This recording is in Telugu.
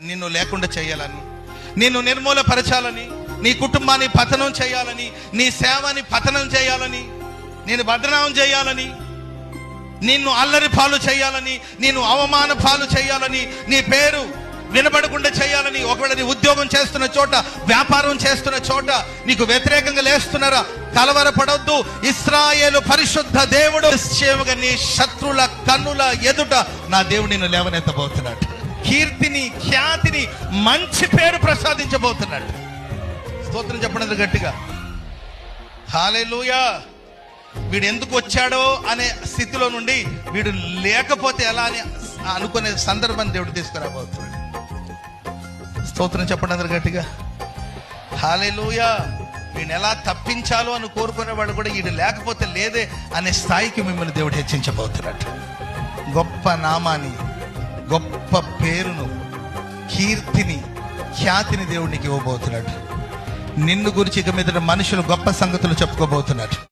నిన్ను లేకుండా చేయాలని, నిన్ను నిర్మూలపరచాలని, నీ కుటుంబాన్ని పతనం చేయాలని, నీ సేవని పతనం చేయాలని, నేను బదనామం చేయాలని, నిన్ను అల్లరి పాలు చేయాలని, నిన్ను అవమాన పాలు చేయాలని, నీ పేరు వినబడకుండా చేయాలని. ఒకవేళ నీ ఉద్యోగం చేస్తున్న చోట, వ్యాపారం చేస్తున్న చోట నీకు వ్యతిరేకంగా లేస్తున్నారా? కలవరపడొద్దు. ఇశ్రాయేలు పరిశుద్ధ దేవుడు నిశ్చయముగా నీ శత్రుల కన్నుల ఎదుట నా దేవుడు నిన్ను లేవనెత్తబోతున్నాడు. కీర్తిని, ఖ్యాతిని, మంచి పేరు ప్రసాదించబోతున్నాడు. స్తోత్రం చెప్పండి గట్టిగా. హల్లెలూయా. వీడు ఎందుకు వచ్చాడో అనే స్థితిలో నుండి వీడు లేకపోతే ఎలా అని అనుకునే సందర్భాన్ని దేవుడు తీసుకురాబోతున్నాడు. స్తోత్రం చెప్పండి అందరు గట్టిగా. హల్లెలూయా. వీడిని ఎలా తప్పించాలో అని కోరుకునేవాడు కూడా వీడు లేకపోతే లేదే అనే స్థాయికి మిమ్మల్ని దేవుడు హెచ్చించబోతున్నాడు. గొప్ప నామాన్ని, గొప్ప పేరును, కీర్తిని, ఖ్యాతిని దేవుడికి ఇవ్వబోతున్నాడు. నిన్ను గురించి ఇక మీద మనుషులు గొప్ప సంగతులు చెప్పుకోబోతున్నాడు.